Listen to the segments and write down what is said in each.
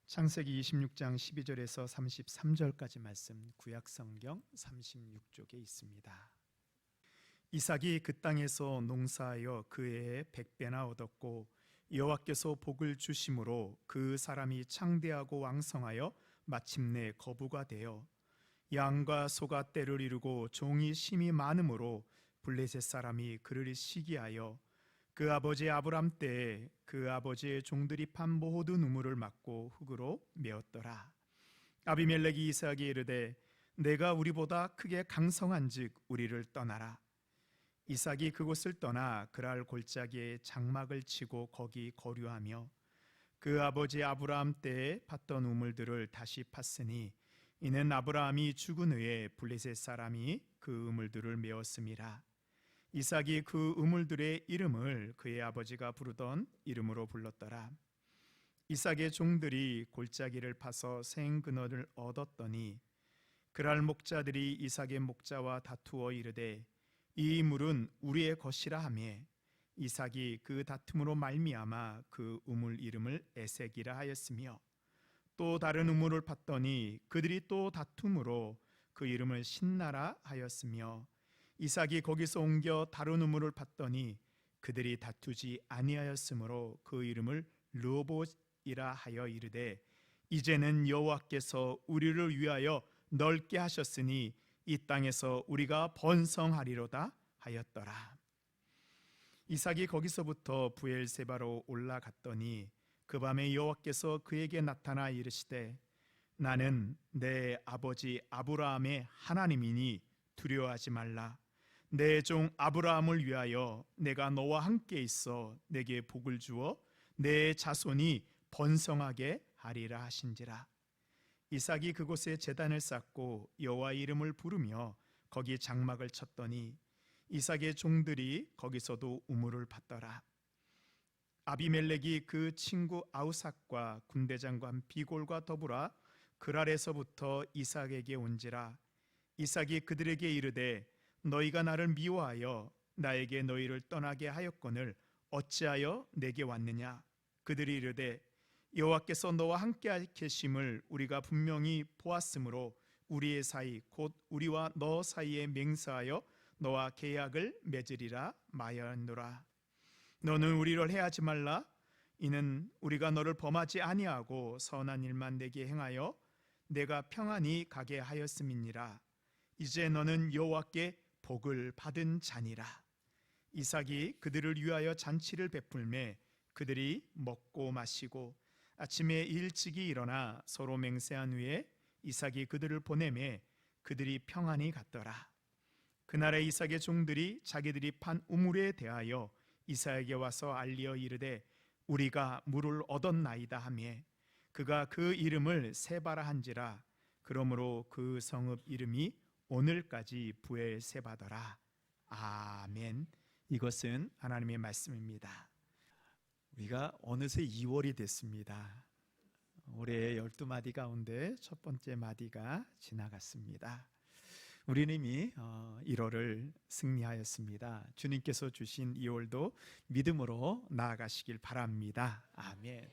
창세기 26장 12절에서 33절까지 말씀, 구약성경 36쪽에 있습니다. 이삭이 그 땅에서 농사하여 그 해에 100배나 얻었고 여호와께서 복을 주심으로 그 사람이 창대하고 왕성하여 마침내 거부가 되어 양과 소가 때를 이루고 종이 심이 많음으로 블레셋 사람이 그를 시기하여 그 아버지 아브람 때에 그 아버지의 종들이 판 모든 우물을 막고 흙으로 메었더라. 아비멜렉이 이삭에게 이르되 내가 우리보다 크게 강성한즉 우리를 떠나라. 이삭이 그곳을 떠나 그랄 골짜기에 장막을 치고 거기 거류하며 그 아버지 아브라함 때에 팠던 우물들을 다시 팠으니 이는 아브라함이 죽은 후에 블레셋 사람이 그 우물들을 메었음이라. 이삭이 그 우물들의 이름을 그의 아버지가 부르던 이름으로 불렀더라. 이삭의 종들이 골짜기를 파서 생근어를 얻었더니 그랄 목자들이 이삭의 목자와 다투어 이르되 이 물은 우리의 것이라 하며 이삭이 그 다툼으로 말미암아 그 우물 이름을 에색이라 하였으며 또 다른 우물을 팠더니 그들이 또 다툼으로 그 이름을 신나라 하였으며 이삭이 거기서 옮겨 다른 우물을 팠더니 그들이 다투지 아니하였으므로 그 이름을 르호봇이라 하여 이르되 이제는 여호와께서 우리를 위하여 넓게 하셨으니 이 땅에서 우리가 번성하리로다 하였더라. 이삭이 거기서부터 브엘세바로 올라갔더니 그 밤에 여호와께서 그에게 나타나 이르시되 나는 내 아버지 아브라함의 하나님이니 두려워하지 말라. 내 종 아브라함을 위하여 내가 너와 함께 있어 내게 복을 주어 내 자손이 번성하게 하리라 하신지라. 이삭이 그곳에 제단을 쌓고 여호와의 이름을 부르며 거기 장막을 쳤더니 이삭의 종들이 거기서도 우물을 팠더라. 아비멜렉이 그 친구 아우삭과 군대장관 비골과 더불어 그랄에서부터 이삭에게 온지라. 이삭이 그들에게 이르되 너희가 나를 미워하여 나에게 너희를 떠나게 하였거늘 어찌하여 내게 왔느냐. 그들이 이르되 여호와께서 너와 함께 계심을 우리가 분명히 보았으므로 우리의 사이 곧 우리와 너 사이에 맹세하여 너와 계약을 맺으리라 마하였노라. 너는 우리를 해하지 말라. 이는 우리가 너를 범하지 아니하고 선한 일만 내게 행하여 내가 평안히 가게 하였음이니라. 이제 너는 여호와께 복을 받은 자니라. 이삭이 그들을 위하여 잔치를 베풀매 그들이 먹고 마시고 아침에 일찍이 일어나 서로 맹세한 후에 이삭이 그들을 보내매 그들이 평안히 갔더라. 그날에 이삭의 종들이 자기들이 판 우물에 대하여 이삭에게 와서 알리어 이르되 우리가 물을 얻었나이다 하며 그가 그 이름을 세바라 한지라. 그러므로 그 성읍 이름이 오늘까지 브엘세바더라. 아멘. 이것은 하나님의 말씀입니다. 우리가 어느새 2월이 됐습니다. 올해 12마디 가운데 첫 번째 마디가 지나갔습니다. 우리는 이미 1월을 승리하였습니다. 주님께서 주신 2월도 믿음으로 나아가시길 바랍니다. 아멘.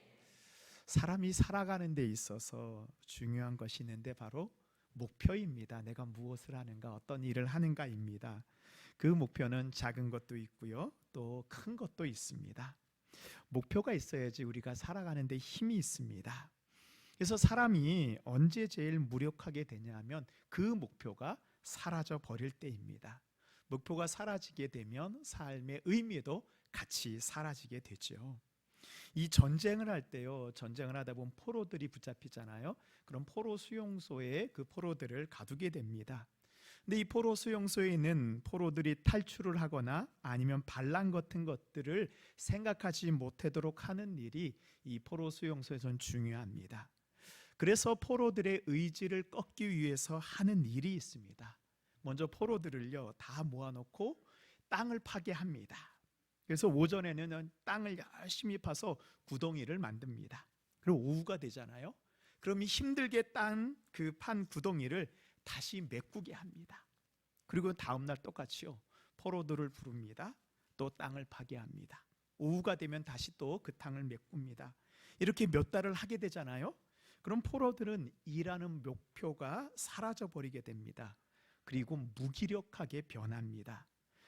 사람이 살아가는 데 있어서 중요한 것이 있는데 바로 목표입니다. 내가 무엇을 하는가, 어떤 일을 하는가입니다. 그 목표는 작은 것도 있고요, 또 큰 것도 있습니다. 목표가 있어야지 우리가 살아가는 데 힘이 있습니다. 그래서 사람이 언제 제일 무력하게 되냐면 그 목표가 사라져 버릴 때입니다. 목표가 사라지게 되면 삶의 의미도 같이 사라지게 되죠. 이 전쟁을 할 때요, 전쟁을 하다 보면 포로들이 붙잡히잖아요. 그럼 포로 수용소에 그 포로들을 가두게 됩니다. 근데 이 포로 수용소에 있는 포로들이 탈출을 하거나 아니면 반란 같은 것들을 생각하지 못하도록 하는 일이 이 포로 수용소에서는 중요합니다. 그래서 포로들의 의지를 꺾기 위해서 하는 일이 있습니다. 먼저 포로들을요 다 모아놓고 땅을 파게 합니다. 그래서 오전에는 땅을 열심히 파서 구덩이를 만듭니다. 그리고 오후가 되잖아요. 그럼 이 힘들게 그 판 구덩이를 다시 메꾸게 합니다. 그리고 다음날 똑같이요, 포로들을 부릅니다. 또 땅을 파게 합니다. 오후가 되면 다시 또 그 땅을 메꿉니다. 이렇게 몇 달을 하게 되잖아요. 그럼 포로들은 일하는 목표가 사라져 버리게 됩니다. 그리고 무기력하게 변합니다.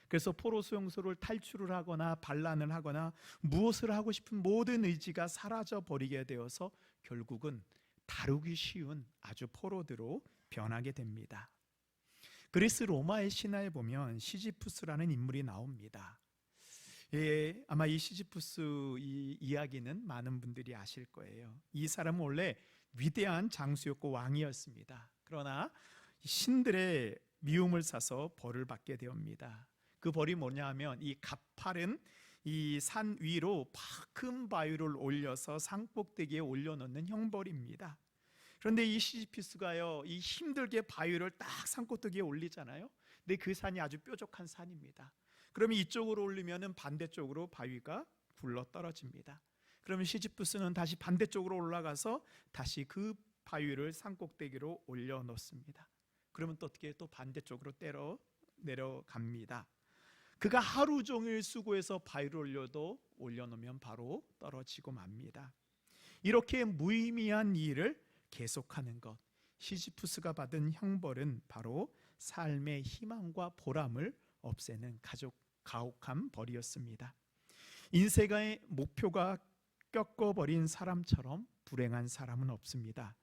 그래서 포로 수용소를 탈출을 하거나 반란을 하거나 무엇을 하고 싶은 모든 의지가 사라져 버리게 되어서 결국은 다루기 쉬운 아주 포로들로 변하게 됩니다. 그리스 로마의 신화에 보면 시지푸스라는 인물이 나옵니다. 아마 이 시지푸스 이 이야기는 많은 분들이 아실 거예요. 이 사람은 원래 위대한 장수였고 왕이었습니다. 그러나 신들의 미움을 사서 벌을 받게 되옵니다. 그 벌이 뭐냐 하면 이 가파른 이 산 위로 큰 바위를 올려서 산꼭대기에 올려놓는 형벌입니다. 그런데 이 시지피스가요, 이 힘들게 바위를 딱 산꼭대기에 올리잖아요. 근데 그 산이 아주 뾰족한 산입니다. 그러면 이쪽으로 올리면은 반대쪽으로 바위가 굴러 떨어집니다. 그러면 시지푸스는 다시 반대쪽으로 올라가서 다시 그 바위를 산꼭대기로 올려놓습니다. 그러면 또 어떻게 또 반대쪽으로 내려갑니다. 그가 하루 종일 수고해서 바위를 올려놓으면 바로 떨어지고 맙니다. 이렇게 무의미한 일을 계속하는 것, 시지푸스가 받은 형벌은 바로 삶의 희망과 보람을 없애는 가혹한 벌이었습니다. 인생의 목표가 꺾어버린 사람처럼 불행한 사람은 없습니다.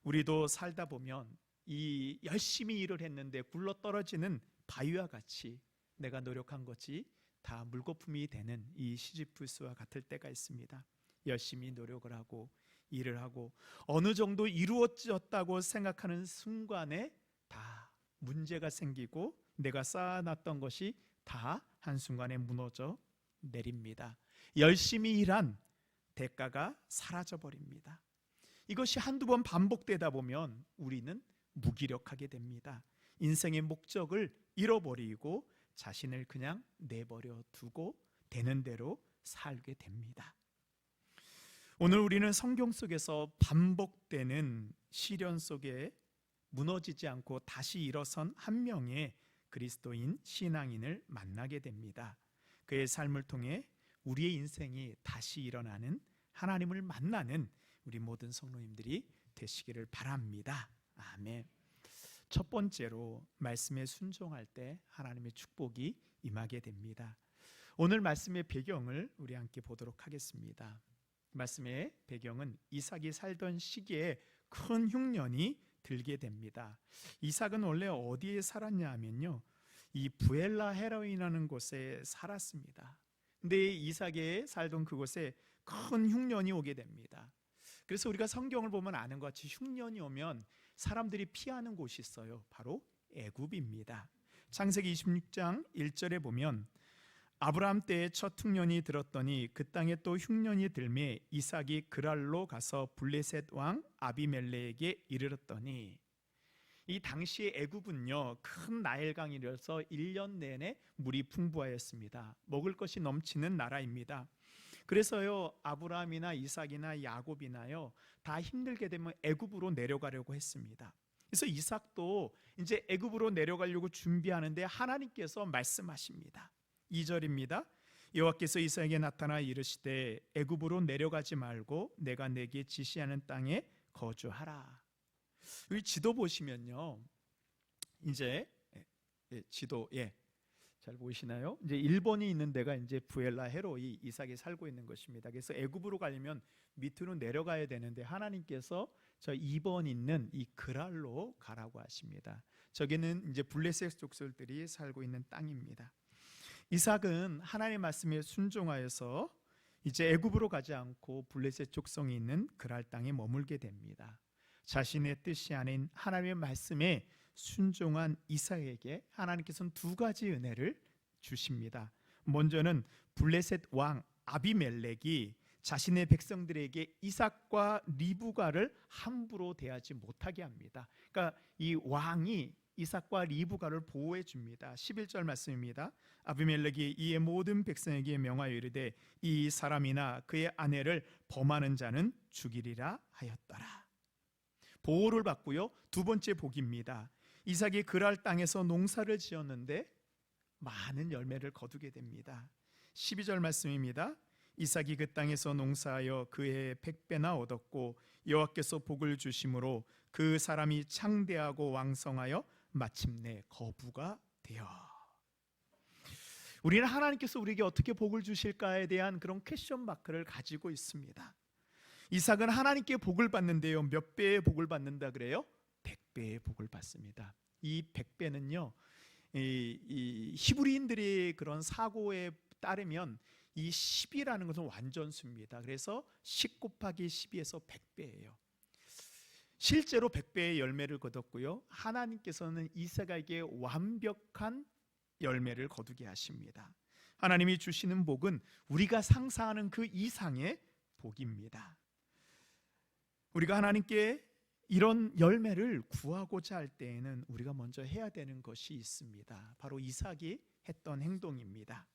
우리도 살다 보면 이 열심히 일을 했는데 굴러떨어지는 바위와 같이 내가 노력한 것이 다 물거품이 되는 이 시지푸스와 같을 때가 있습니다. 열심히 노력을 하고 일을 하고 어느 정도 이루어졌다고 생각하는 순간에 다 문제가 생기고 내가 쌓아놨던 것이 다 한순간에 무너져 내립니다. 열심히 일한 대가가 사라져버립니다. 이것이 한두 번 반복되다 보면 우리는 무기력하게 됩니다. 인생의 목적을 잃어버리고 자신을 그냥 내버려 두고 되는 대로 살게 됩니다. 오늘 우리는 성경 속에서 반복되는 시련 속에 무너지지 않고 다시 일어선 한 명의 그리스도인 신앙인을 만나게 됩니다. 그의 삶을 통해 우리의 인생이 다시 일어나는 하나님을 만나는 우리 모든 성도님들이 되시기를 바랍니다. 아멘. 첫 번째로 말씀에 순종할 때 하나님의 축복이 임하게 됩니다. 오늘 말씀의 배경을 우리 함께 보도록 하겠습니다. 말씀의 배경은 이삭이 살던 시기에 큰 흉년이 들게 됩니다. 이삭은 원래 어디에 살았냐 하면요, 이 부엘라 헤로이라는 곳에 살았습니다. 근데 이삭이 살던 그곳에 큰 흉년이 오게 됩니다. 그래서 우리가 성경을 보면 아는 것 같이 흉년이 오면 사람들이 피하는 곳이 있어요. 바로 애굽입니다. 창세기 26장 1절에 보면 아브라함 때에 첫 흉년이 들었더니 그 땅에 또 흉년이 들매 이삭이 그랄로 가서 블레셋 왕 아비멜렉에게 이르렀더니, 이 당시의 애굽은요 큰 나일강이라서 1년 내내 물이 풍부하였습니다. 먹을 것이 넘치는 나라입니다. 그래서요 아브라함이나 이삭이나 야곱이나요 다 힘들게 되면 애굽으로 내려가려고 했습니다. 그래서 이삭도 이제 애굽으로 내려가려고 준비하는데 하나님께서 말씀하십니다. 2절입니다. 여호와께서 이삭에게 나타나 이르시되 애굽으로 내려가지 말고 내가 내게 지시하는 땅에 거주하라. 여기 지도 보시면요, 이제 지도 잘 보이시나요? 이제 1번이 있는 데가 이제 부엘라 헤로이 이삭이 살고 있는 것입니다. 그래서 애굽으로 가려면 밑으로 내려가야 되는데 하나님께서 저 2번 있는 이 그랄로 가라고 하십니다. 저기는 이제 블레셋 족속들이 살고 있는 땅입니다. 이삭은 하나님의 말씀에 순종하여서 이제 애굽으로 가지 않고 블레셋 족속이 있는 그랄 땅에 머물게 됩니다. 자신의 뜻이 아닌 하나님의 말씀에 순종한 이삭에게 하나님께서는 두 가지 은혜를 주십니다. 먼저는 블레셋 왕 아비멜렉이 자신의 백성들에게 이삭과 리브가를 함부로 대하지 못하게 합니다. 그러니까 이 왕이 이삭과 리브가를 보호해 줍니다. 11절 말씀입니다. 아비멜렉이 이에 모든 백성에게 명하여 이르되 이 사람이나 그의 아내를 범하는 자는 죽이리라 하였더라. 보호를 받고요. 두 번째 복입니다. 이삭이 그랄 땅에서 농사를 지었는데 많은 열매를 거두게 됩니다. 12절 말씀입니다. 이삭이 그 땅에서 농사하여 그 해에 100배나 얻었고 여호와께서 복을 주심으로 그 사람이 창대하고 왕성하여 마침내 거부가 되어. 우리는 하나님께서 우리에게 어떻게 복을 주실까에 대한 그런 퀘션 마크를 가지고 있습니다. 이삭은 하나님께 복을 받는데요, 몇 배의 복을 받는다 그래요? 100배의 복을 받습니다. 이 100배는요, 이 히브리인들의 그런 사고에 따르면 이 10이라는 것은 완전수입니다. 그래서 10 곱하기 12에서 100배예요. 실제로 100배의 열매를 거뒀고요, 하나님께서는 이삭에게 완벽한 열매를 거두게 하십니다. 하나님이 주시는 복은 우리가 상상하는 그 이상의 복입니다. 우리가 하나님께 이런 열매를 구하고자 할 때에는 우리가 먼저 해야 되는 것이 있습니다. 바로 이삭이 했던 행동입니다.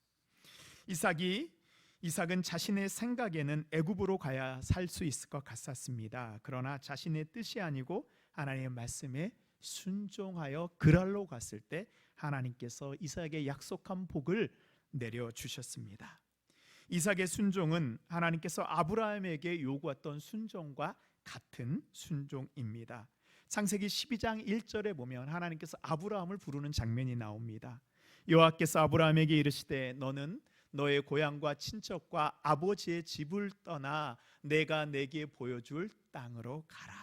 이삭은 자신의 생각에는 애굽으로 가야 살 수 있을 것 같았습니다. 그러나 자신의 뜻이 아니고 하나님의 말씀에 순종하여 그랄로 갔을 때 하나님께서 이삭에게 약속한 복을 내려주셨습니다. 이삭의 순종은 하나님께서 아브라함에게 요구했던 순종과 같은 순종입니다. 창세기 12장 1절에 보면 하나님께서 아브라함을 부르는 장면이 나옵니다. 여호와께서 아브라함에게 이르시되 너는 너의 고향과 친척과 아버지의 집을 떠나 내가 내게 보여줄 땅으로 가라.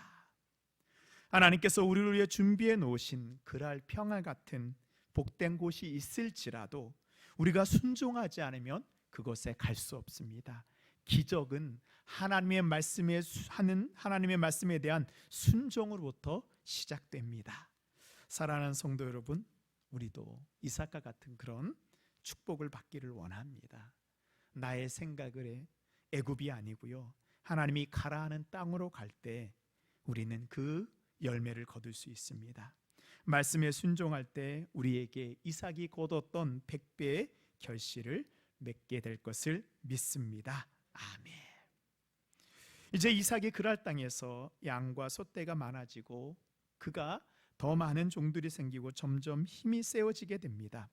하나님께서 우리를 위해 준비해 놓으신 그랄 평화 같은 복된 곳이 있을지라도 우리가 순종하지 않으면 그곳에 갈 수 없습니다. 기적은 하나님의 말씀에 대한 순종으로부터 시작됩니다. 사랑하는 성도 여러분, 우리도 이삭과 같은 그런 축복을 받기를 원합니다. 나의 생각을 애굽이 아니고요, 하나님이 가라 하는 땅으로 갈 때 우리는 그 열매를 거둘 수 있습니다. 말씀에 순종할 때 우리에게 이삭이 거뒀던 100배의 결실을 맺게 될 것을 믿습니다. 아멘. 이제 이삭이 그랄 땅에서 양과 소떼가 많아지고 그가 더 많은 종들이 생기고 점점 힘이 세워지게 됩니다.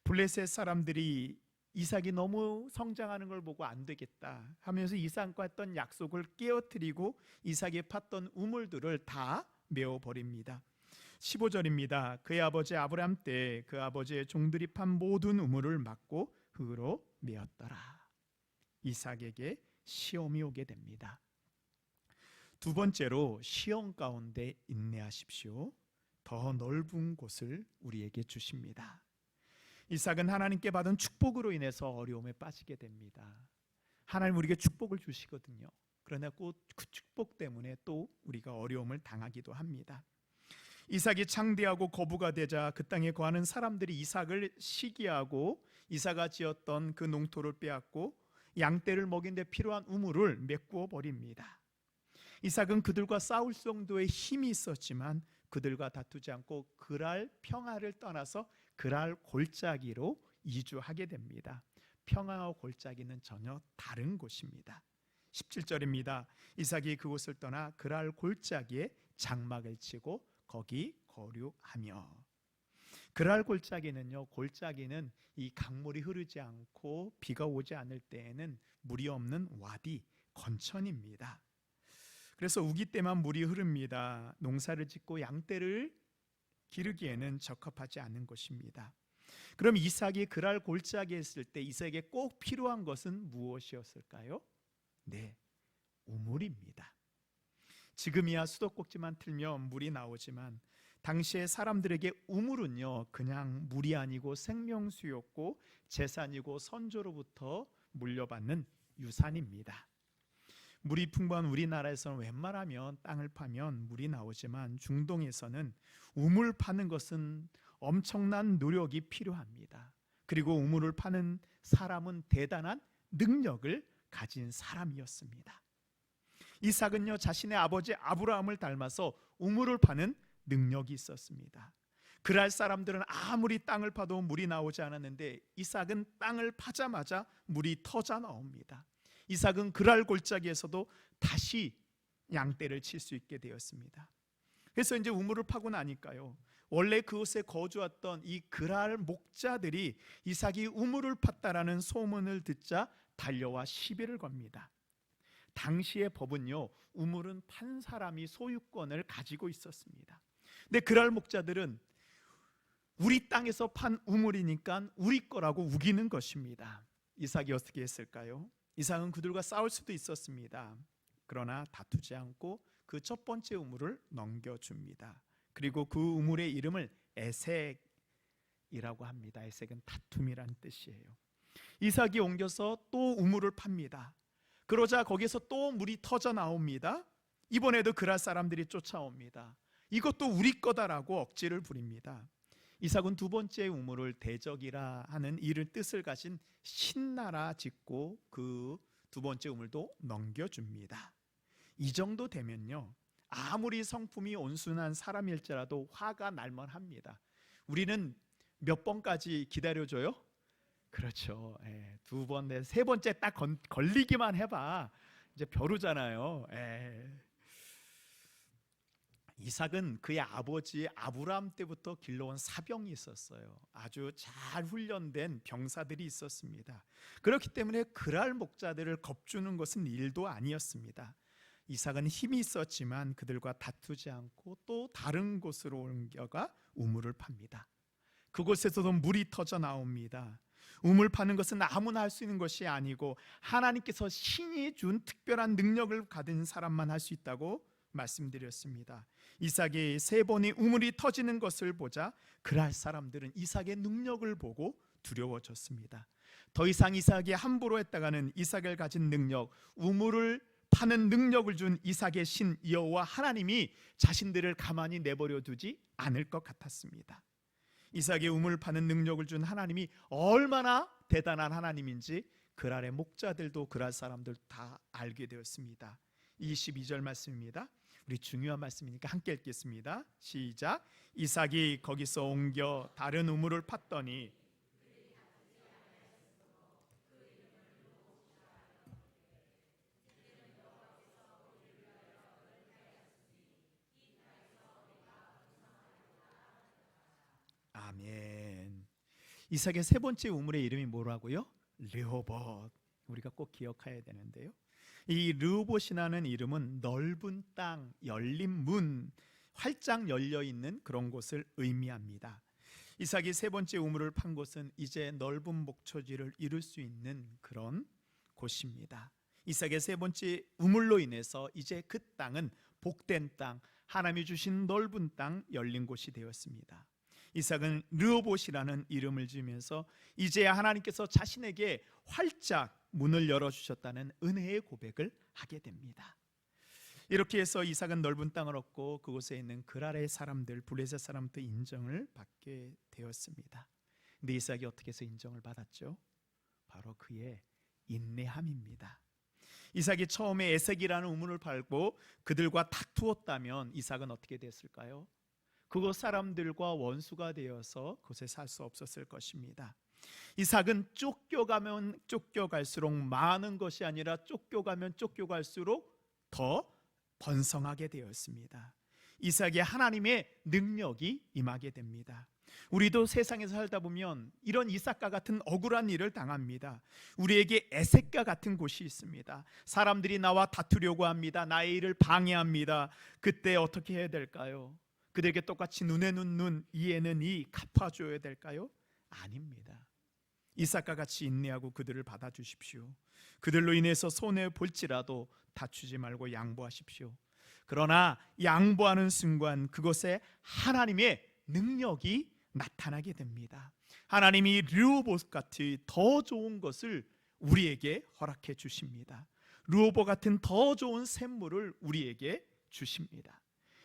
블레셋 사람들이 이삭이 너무 성장하는 걸 보고 안 되겠다 하면서 이삭과 했던 약속을 깨어뜨리고 이삭이 팠던 우물들을 다 메워버립니다. 15절입니다. 그의 아버지 아브라함 때 그 아버지의 종들이 판 모든 우물을 막고 흙으로 메었더라. 이삭에게 시험이 오게 됩니다. 두 번째로 시험 가운데 인내하십시오. 더 넓은 곳을 우리에게 주십니다. 이삭은 하나님께 받은 축복으로 인해서 어려움에 빠지게 됩니다. 하나님 우리에게 축복을 주시거든요. 그러나 꼭 그 축복 때문에 또 우리가 어려움을 당하기도 합니다. 이삭이 창대하고 거부가 되자 그 땅에 거하는 사람들이 이삭을 시기하고 이삭아 지었던 그 농토를 빼앗고 양떼를 먹인 데 필요한 우물을 메꾸어 버립니다. 이삭은 그들과 싸울 정도의 힘이 있었지만 그들과 다투지 않고 그랄 평화를 떠나서 그랄 골짜기로 이주하게 됩니다. 평화와 골짜기는 전혀 다른 곳입니다. 17절입니다. 이삭이 그곳을 떠나 그랄 골짜기에 장막을 치고 거기 거류하며. 그랄 골짜기는요, 골짜기는 이 강물이 흐르지 않고 비가 오지 않을 때에는 물이 없는 와디, 건천입니다. 그래서 우기 때만 물이 흐릅니다. 농사를 짓고 양떼를 기르기에는 적합하지 않은 곳입니다. 그럼 이삭이 그랄 골짜기에 있을 때 이삭에게 꼭 필요한 것은 무엇이었을까요? 네, 우물입니다. 지금이야 수도꼭지만 틀면 물이 나오지만 당시의 사람들에게 우물은요, 그냥 물이 아니고 생명수였고 재산이고 선조로부터 물려받는 유산입니다. 물이 풍부한 우리나라에서는 웬만하면 땅을 파면 물이 나오지만 중동에서는 우물 파는 것은 엄청난 노력이 필요합니다. 그리고 우물을 파는 사람은 대단한 능력을 가진 사람이었습니다. 이삭은요, 자신의 아버지 아브라함을 닮아서 우물을 파는 능력이 있었습니다. 그랄 사람들은 아무리 땅을 파도 물이 나오지 않았는데 이삭은 땅을 파자마자 물이 터져 나옵니다. 이삭은 그랄 골짜기에서도 다시 양떼를 칠 수 있게 되었습니다. 그래서 이제 우물을 파고 나니까요, 원래 그곳에 거주했던 이 그랄 목자들이 이삭이 우물을 팠다라는 소문을 듣자 달려와 시비를 겁니다. 당시의 법은요, 우물은 판 사람이 소유권을 가지고 있었습니다. 근데 그랄 목자들은 우리 땅에서 판 우물이니까 우리 거라고 우기는 것입니다. 이삭이 어떻게 했을까요? 이삭은 그들과 싸울 수도 있었습니다. 그러나 다투지 않고 그 첫 번째 우물을 넘겨줍니다. 그리고 그 우물의 이름을 에색이라고 합니다. 에색은 다툼이란 뜻이에요. 이삭이 옮겨서 또 우물을 팝니다. 그러자 거기서 또 물이 터져 나옵니다. 이번에도 그랄 사람들이 쫓아옵니다. 이것도 우리 거다라고 억지를 부립니다. 이삭은 두 번째 우물을 대적이라 하는 이를 뜻을 가진 신나라 짓고 그 두 번째 우물도 넘겨줍니다. 이 정도 되면요, 아무리 성품이 온순한 사람일지라도 화가 날만 합니다. 우리는 몇 번까지 기다려줘요? 그렇죠. 두 번, 세 번째 딱 걸리기만 해봐 이제 벼루잖아요. 이삭은 그의 아버지 아브라함 때부터 길러온 사병이 있었어요. 아주 잘 훈련된 병사들이 있었습니다. 그렇기 때문에 그랄 목자들을 겁주는 것은 일도 아니었습니다. 이삭은 힘이 있었지만 그들과 다투지 않고 또 다른 곳으로 옮겨가 우물을 팝니다. 그곳에서도 물이 터져 나옵니다. 우물 파는 것은 아무나 할 수 있는 것이 아니고 하나님께서 신이 준 특별한 능력을 가진 사람만 할 수 있다고 말씀드렸습니다. 이삭이 세 번의 우물이 터지는 것을 보자 그랄 사람들은 이삭의 능력을 보고 두려워졌습니다. 더 이상 이삭이 함부로 했다가는 이삭을 가진 능력, 우물을 파는 능력을 준 이삭의 신 여호와 하나님이 자신들을 가만히 내버려 두지 않을 것 같았습니다. 이삭의 우물 파는 능력을 준 하나님이 얼마나 대단한 하나님인지 그랄의 목자들도 그랄 사람들 다 알게 되었습니다. 22절 말씀입니다. 우리 중요한 말씀이니까 함께 읽겠습니다. 시작. 이삭이 거기서 옮겨 다른 우물을 팠더니 아멘. 이삭의 세 번째 우물의 이름이 뭐라고요? 르호봇. 우리가 꼭 기억해야 되는데요, 이 르호봇이라는 이름은 넓은 땅, 열린 문, 활짝 열려 있는 그런 곳을 의미합니다. 이삭이 세 번째 우물을 판 곳은 이제 넓은 목초지를 이룰 수 있는 그런 곳입니다. 이삭의 세 번째 우물로 인해서 이제 그 땅은 복된 땅, 하나님이 주신 넓은 땅, 열린 곳이 되었습니다. 이삭은 르호봇이라는 이름을 지으면서 이제야 하나님께서 자신에게 활짝 문을 열어주셨다는 은혜의 고백을 하게 됩니다. 이렇게 해서 이삭은 넓은 땅을 얻고 그곳에 있는 그랄의 사람들, 블레셋 사람들 인정을 받게 되었습니다. 근데 이삭이 어떻게 해서 인정을 받았죠? 바로 그의 인내함입니다. 이삭이 처음에 에색이라는 우물을 밟고 그들과 다투었다면 이삭은 어떻게 됐을까요? 그곳 사람들과 원수가 되어서 그곳에 살 수 없었을 것입니다. 이삭은 쫓겨가면 쫓겨갈수록 많은 것이 아니라 쫓겨가면 쫓겨갈수록 더 번성하게 되었습니다. 이삭의 하나님의 능력이 임하게 됩니다. 우리도 세상에서 살다 보면 이런 이삭과 같은 억울한 일을 당합니다. 우리에게 에색과 같은 곳이 있습니다. 사람들이 나와 다투려고 합니다. 나의 일을 방해합니다. 그때 어떻게 해야 될까요? 그들에게 똑같이 눈에는 눈, 이에는 이 갚아줘야 될까요? 아닙니다. 이삭과 같이 인내하고 그들을 받아주십시오. 그들로 인해서 손해 볼지라도 다투지 말고 양보하십시오. 그러나 양보하는 순간 그곳에 하나님의 능력이 나타나게 됩니다. 하나님이 르호봇 같이 더 좋은 것을 우리에게 허락해 주십니다. 르호봇 같은 더 좋은 샘물을 우리에게 주십니다.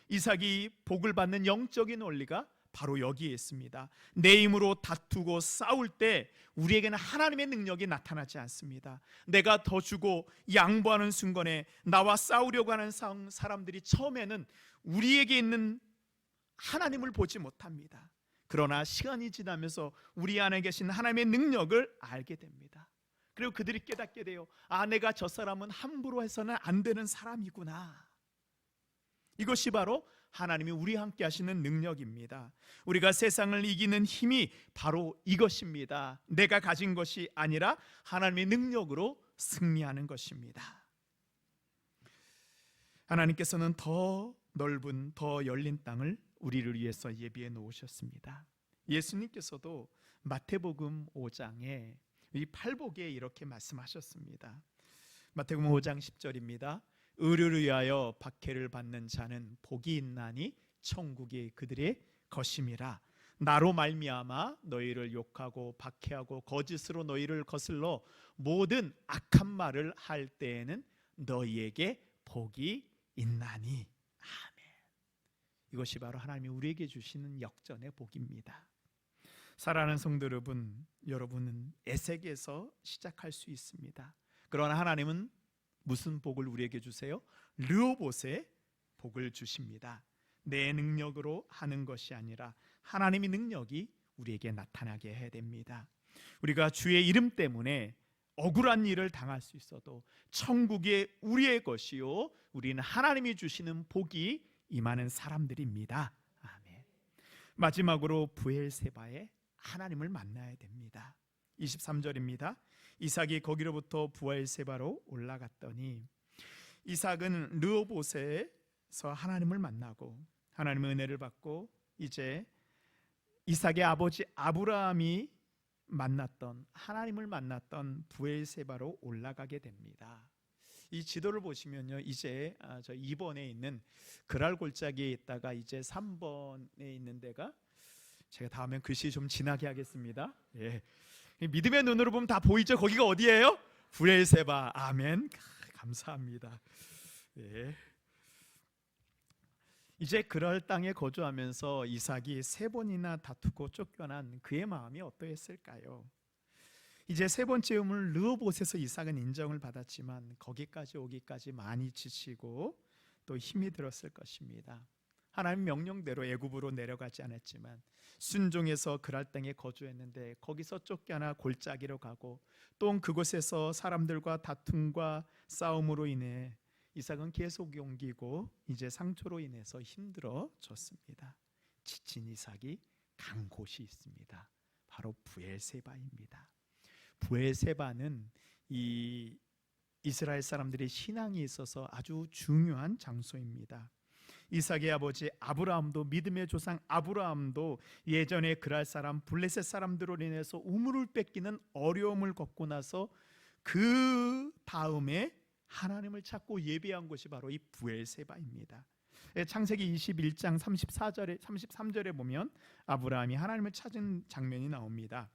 이삭이 복을 받는 영적인 원리가 바로 여기에 있습니다. 내 힘으로 다투고 싸울 때 우리에게는 하나님의 능력이 나타나지 않습니다. 내가 더 주고 양보하는 순간에 나와 싸우려고 하는 사람들이 처음에는 우리에게 있는 하나님을 보지 못합니다. 그러나 시간이 지나면서 우리 안에 계신 하나님의 능력을 알게 됩니다. 그리고 그들이 깨닫게 돼요. 아, 내가 저 사람은 함부로 해서는 안 되는 사람이구나. 이것이 바로 하나님이 우리와 함께 하시는 능력입니다. 우리가 세상을 이기는 힘이 바로 이것입니다. 내가 가진 것이 아니라 하나님의 능력으로 승리하는 것입니다. 하나님께서는 더 넓은, 더 열린 땅을 우리를 위해서 예비해 놓으셨습니다. 예수님께서도 마태복음 5장에 이 팔복에 이렇게 말씀하셨습니다. 마태복음 5장 10절입니다. 의를 위하여 박해를 받는 자는 복이 있나니 천국이 그들의 것임이라. 나로 말미암아 너희를 욕하고 박해하고 거짓으로 너희를 거슬러 모든 악한 말을 할 때에는 너희에게 복이 있나니. 아멘. 이것이 바로 하나님이 우리에게 주시는 역전의 복입니다. 사랑하는 성도 여러분, 여러분은 에색에서 시작할 수 있습니다. 그러나 하나님은 무슨 복을 우리에게 주세요? 르호봇의 복을 주십니다. 내 능력으로 하는 것이 아니라 하나님의 능력이 우리에게 나타나게 해야 됩니다. 우리가 주의 이름 때문에 억울한 일을 당할 수 있어도 천국이 우리의 것이요 우리는 하나님이 주시는 복이 임하는 사람들입니다. 아멘. 마지막으로 브엘세바에 하나님을 만나야 됩니다. 23절입니다. 이삭이 거기로부터 브엘세바로 올라갔더니, 이삭은 르호봇에서 하나님을 만나고 하나님의 은혜를 받고 이제 이삭의 아버지 아브라함이 만났던, 하나님을 만났던 브엘세바로 올라가게 됩니다. 이 지도를 보시면요, 이제 저 2번에 있는 그랄 골짜기에 있다가 이제 3번에 있는 데가, 제가 다음엔 글씨 좀 진하게 하겠습니다. 예. 믿음의 눈으로 보면 다 보이죠? 거기가 어디예요? 브엘세바. 아멘. 감사합니다. 예. 이제 그랄 땅에 거주하면서 이삭이 3번이나 다투고 쫓겨난 그의 마음이 어떠했을까요? 이제 3번째 음을 르호봇에서 이삭은 인정을 받았지만 거기까지 오기까지 많이 지치고 또 힘이 들었을 것입니다. 하나님 명령대로 애굽으로 내려가지 않았지만 순종해서 그랄 땅에 거주했는데 거기서 쫓겨나 골짜기로 가고 또 그곳에서 사람들과 다툼과 싸움으로 인해 이삭은 계속 옮기고 이제 상처로 인해서 힘들어졌습니다. 지친 이삭이 간 곳이 있습니다. 바로 브엘세바입니다. 브엘세바는 이 이스라엘 사람들의 신앙에 있어서 아주 중요한 장소입니다. 이삭의 아버지 아브라함도, 믿음의 조상 아브라함도 예전에 그랄 사람 블레셋 사람들로 인해서 우물을 뺏기는 어려움을 겪고 나서 그 다음에 하나님을 찾고 예배한 곳이 바로 이 브엘세바입니다. 창세기 21장 33절에 보면 아브라함이 하나님을 찾은 장면이 나옵니다.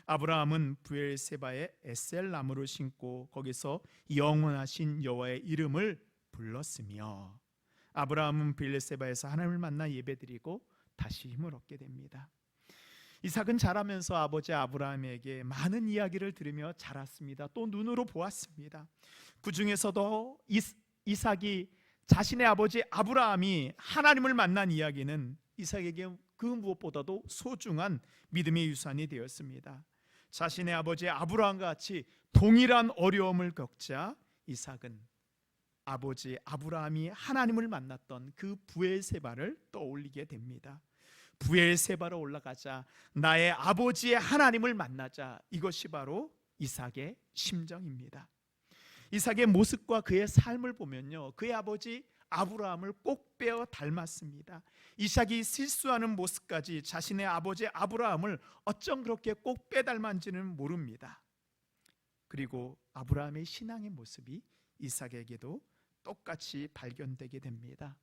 아브라함은 브엘세바에 에셀 나무를 심고 거기서 영원하신 여호와의 이름을 불렀으며, 아브라함은 브엘세바에서 하나님을 만나 예배드리고 다시 힘을 얻게 됩니다. 이삭은 자라면서 아버지 아브라함에게 많은 이야기를 들으며 자랐습니다. 또 눈으로 보았습니다. 그 중에서도 이삭이 자신의 아버지 아브라함이 하나님을 만난 이야기는 이삭에게 그 무엇보다도 소중한 믿음의 유산이 되었습니다. 자신의 아버지 아브라함과 같이 동일한 어려움을 겪자 이삭은 아버지 아브라함이 하나님을 만났던 그 브엘세바를 떠올리게 됩니다. 브엘세바로 올라가자, 나의 아버지의 하나님을 만나자, 이것이 바로 이삭의 심정입니다. 이삭의 모습과 그의 삶을 보면요, 그의 아버지 아브라함을 꼭 빼어 닮았습니다. 이삭이 실수하는 모습까지 자신의 아버지 아브라함을 어쩜 그렇게 꼭 빼닮았는지는 모릅니다. 그리고 아브라함의 신앙의 모습이 이삭에게도 똑같이 발견되게 됩니다.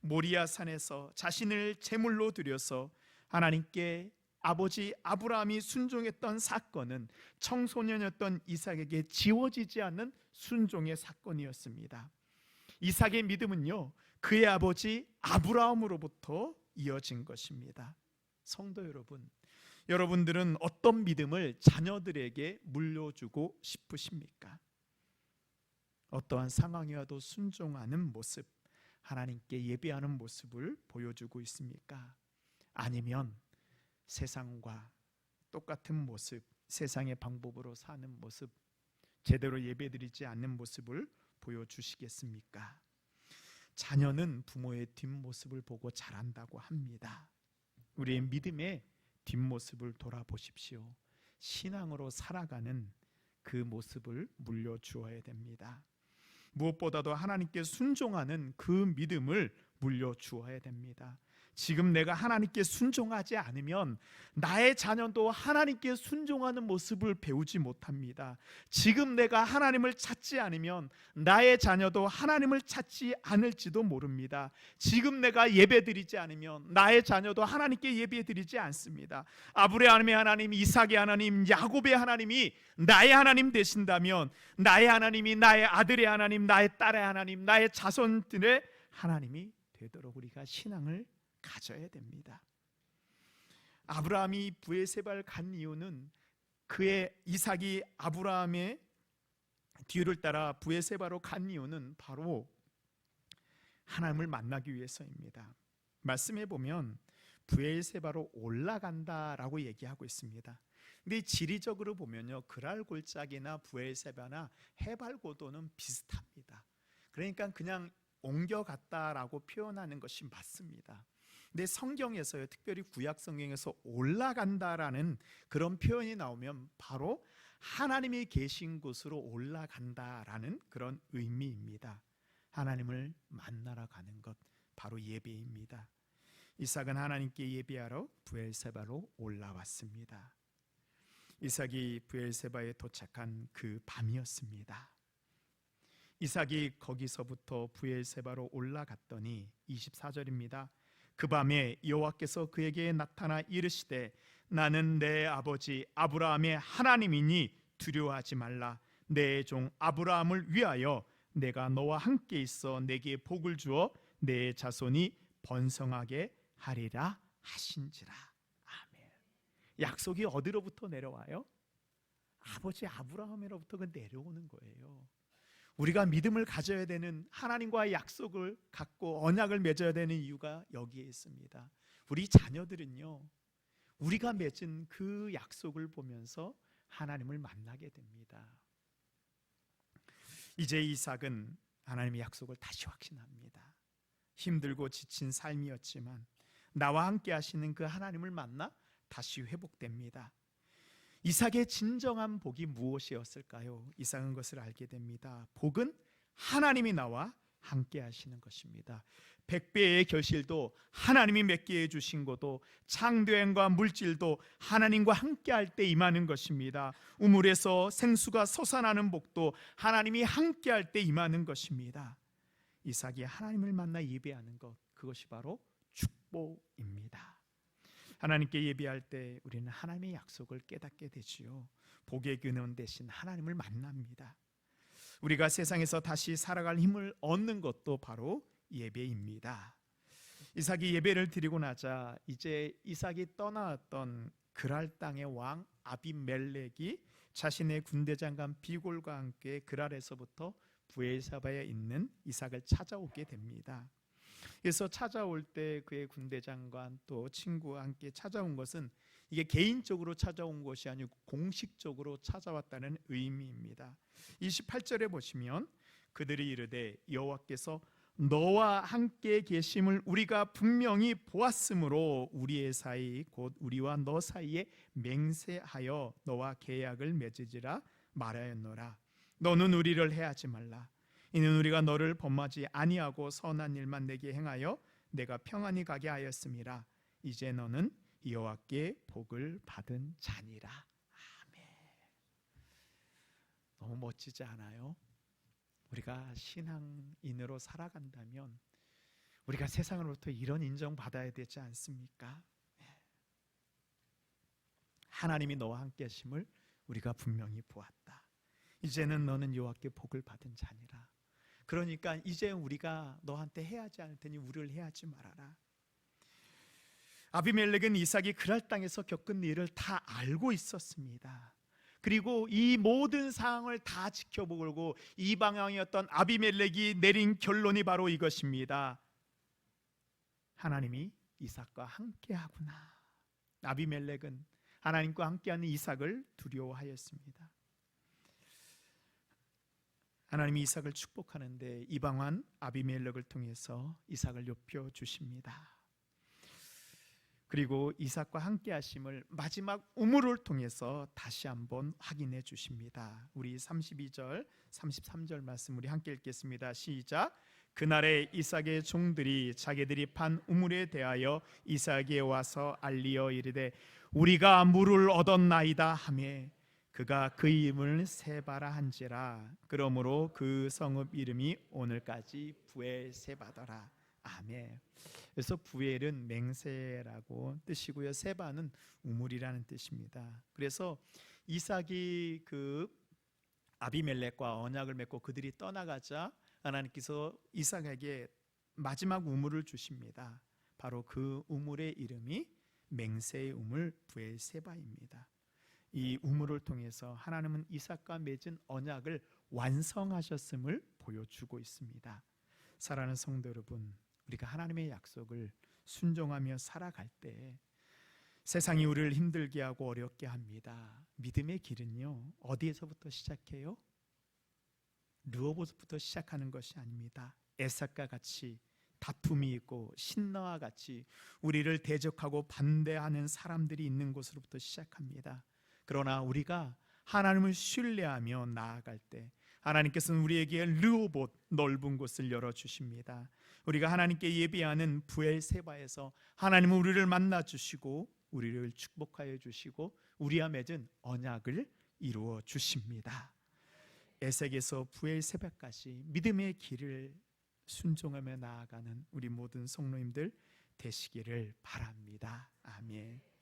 모리아 산에서 자신을 제물로 드려서 하나님께 아버지 아브라함이 순종했던 사건은 청소년이었던 이삭에게 지워지지 않는 순종의 사건이었습니다. 이삭의 믿음은요, 그의 아버지 아브라함으로부터 이어진 것입니다. 성도 여러분, 여러분들은 어떤 믿음을 자녀들에게 물려주고 싶으십니까? 어떠한 상황이 와도 순종하는 모습, 하나님께 예배하는 모습을 보여주고 있습니까? 아니면 세상과 똑같은 모습, 세상의 방법으로 사는 모습, 제대로 예배드리지 않는 모습을 보여주시겠습니까? 자녀는 부모의 뒷모습을 보고 자란다고 합니다. 우리의 믿음의 뒷모습을 돌아보십시오. 신앙으로 살아가는 그 모습을 물려주어야 됩니다. 무엇보다도 하나님께 순종하는 그 믿음을 물려주어야 됩니다. 지금 내가 하나님께 순종하지 않으면 나의 자녀도 하나님께 순종하는 모습을 배우지 못합니다. 지금 내가 하나님을 찾지 않으면 나의 자녀도 하나님을 찾지 않을지도 모릅니다. 지금 내가 예배드리지 않으면 나의 자녀도 하나님께 예배드리지 않습니다. 아브라함의 하나님, 이삭의 하나님, 야곱의 하나님이 나의 하나님 되신다면 나의 하나님이 나의 아들의 하나님, 나의 딸의 하나님, 나의 자손들의 하나님이 되도록 우리가 신앙을 가져야 됩니다. 아브라함이 브에세바를 간 이유는 그의 이삭이 아브라함의 뒤를 따라 브에세바로 간 이유는 바로 하나님을 만나기 위해서입니다. 말씀해 보면 브에세바로 올라간다라고 얘기하고 있습니다. 근데 지리적으로 보면요, 그랄 골짜기나 브에세바나 해발 고도는 비슷합니다. 그러니까 그냥 옮겨갔다라고 표현하는 것이 맞습니다. 근데 성경에서요, 특별히 구약 성경에서 올라간다라는 그런 표현이 나오면 바로 하나님이 계신 곳으로 올라간다라는 그런 의미입니다. 하나님을 만나러 가는 것, 바로 예배입니다. 이삭은 하나님께 예배하러 브엘세바로 올라왔습니다. 이삭이 브엘세바에 도착한 그 밤이었습니다. 이삭이 거기서부터 브엘세바로 올라갔더니 24절입니다. 그 밤에 여호와께서 그에게 나타나 이르시되 나는 내 아버지 아브라함의 하나님이니 두려워하지 말라. 내 종 아브라함을 위하여 내가 너와 함께 있어 내게 복을 주어 내 자손이 번성하게 하리라 하신지라. 아멘. 약속이 어디로부터 내려와요? 아버지 아브라함으로부터 내려오는 거예요. 우리가 믿음을 가져야 되는, 하나님과의 약속을 갖고 언약을 맺어야 되는 이유가 여기에 있습니다. 우리 자녀들은요, 우리가 맺은 그 약속을 보면서 하나님을 만나게 됩니다. 이제 이삭은 하나님의 약속을 다시 확신합니다. 힘들고 지친 삶이었지만 나와 함께 하시는 그 하나님을 만나 다시 회복됩니다. 이삭의 진정한 복이 무엇이었을까요? 이삭은 것을 알게 됩니다. 복은 하나님이 나와 함께 하시는 것입니다. 100배의 결실도 하나님이 맺게 해주신 것도, 창조행과 물질도 하나님과 함께 할 때 임하는 것입니다. 우물에서 생수가 솟아나는 복도 하나님이 함께 할 때 임하는 것입니다. 이삭이 하나님을 만나 예배하는 것, 그것이 바로 축복입니다. 하나님께 예배할 때 우리는 하나님의 약속을 깨닫게 되지요. 복의 근원 대신 하나님을 만납니다. 우리가 세상에서 다시 살아갈 힘을 얻는 것도 바로 예배입니다. 이삭이 예배를 드리고 나자 이제 이삭이 떠나왔던 그랄 땅의 왕 아비멜렉이 자신의 군대 장관 비골과 함께 그랄에서부터 브엘사바에 있는 이삭을 찾아오게 됩니다. 그래서 찾아올 때 그의 군대 장관 또 친구와 함께 찾아온 것은 이게 개인적으로 찾아온 것이 아니고 공식적으로 찾아왔다는 의미입니다. 28절에 보시면 그들이 이르되 여호와께서 너와 함께 계심을 우리가 분명히 보았으므로 우리의 사이 곧 우리와 너 사이에 맹세하여 너와 계약을 맺으지라 말하였노라. 너는 우리를 해하지 말라. 이는 우리가 너를 범하지 아니하고 선한 일만 내게 행하여 내가 평안히 가게 하였음이라. 이제 너는 여호와께 복을 받은 자니라. 아멘. 너무 멋지지 않아요? 우리가 신앙인으로 살아간다면 우리가 세상으로부터 이런 인정받아야 되지 않습니까? 하나님이 너와 함께 하심을 우리가 분명히 보았다. 이제는 너는 여호와께 복을 받은 자니라. 그러니까 이제 우리가 너한테 해하지 않을 테니 우리를 해하지 말아라. 아비멜렉은 이삭이 그랄 땅에서 겪은 일을 다 알고 있었습니다. 그리고 이 모든 상황을 다 지켜보고 이 방향이었던 아비멜렉이 내린 결론이 바로 이것입니다. 하나님이 이삭과 함께하구나. 아비멜렉은 하나님과 함께하는 이삭을 두려워하였습니다. 하나님이 이삭을 축복하는데 이방원 아비멜렉을 통해서 이삭을 높여 주십니다. 그리고 이삭과 함께 하심을 마지막 우물을 통해서 다시 한번 확인해 주십니다. 우리 32절, 33절 말씀 우리 함께 읽겠습니다. 시작. 그날에 이삭의 종들이 자기들이 판 우물에 대하여 이삭에게 와서 알리어 이르되 우리가 물을 얻었나이다 하매 그가 그 이름을 세바라 한지라. 그러므로 그 성읍 이름이 오늘까지 부엘세바더라. 아멘. 그래서 부엘은 맹세라고 뜻이고요, 세바는 우물이라는 뜻입니다. 그래서 이삭이 그 아비멜렉과 언약을 맺고 그들이 떠나가자 하나님께서 이삭에게 마지막 우물을 주십니다. 바로 그 우물의 이름이 맹세의 우물 부엘세바입니다. 이 우물을 통해서 하나님은 이삭과 맺은 언약을 완성하셨음을 보여주고 있습니다. 사랑하는 성도 여러분, 우리가 하나님의 약속을 순종하며 살아갈 때 세상이 우리를 힘들게 하고 어렵게 합니다. 믿음의 길은요, 어디에서부터 시작해요? 르호보스부터 시작하는 것이 아닙니다. 에삭과 같이 다툼이 있고 신나와 같이 우리를 대적하고 반대하는 사람들이 있는 곳으로부터 시작합니다. 그러나 우리가 하나님을 신뢰하며 나아갈 때 하나님께서는 우리에게 르호봇 넓은 곳을 열어주십니다. 우리가 하나님께 예배하는 부엘세바에서 하나님은 우리를 만나주시고 우리를 축복하여 주시고 우리와 맺은 언약을 이루어 주십니다. 에색에서 부엘세바까지 믿음의 길을 순종하며 나아가는 우리 모든 성도님들 되시기를 바랍니다. 아멘.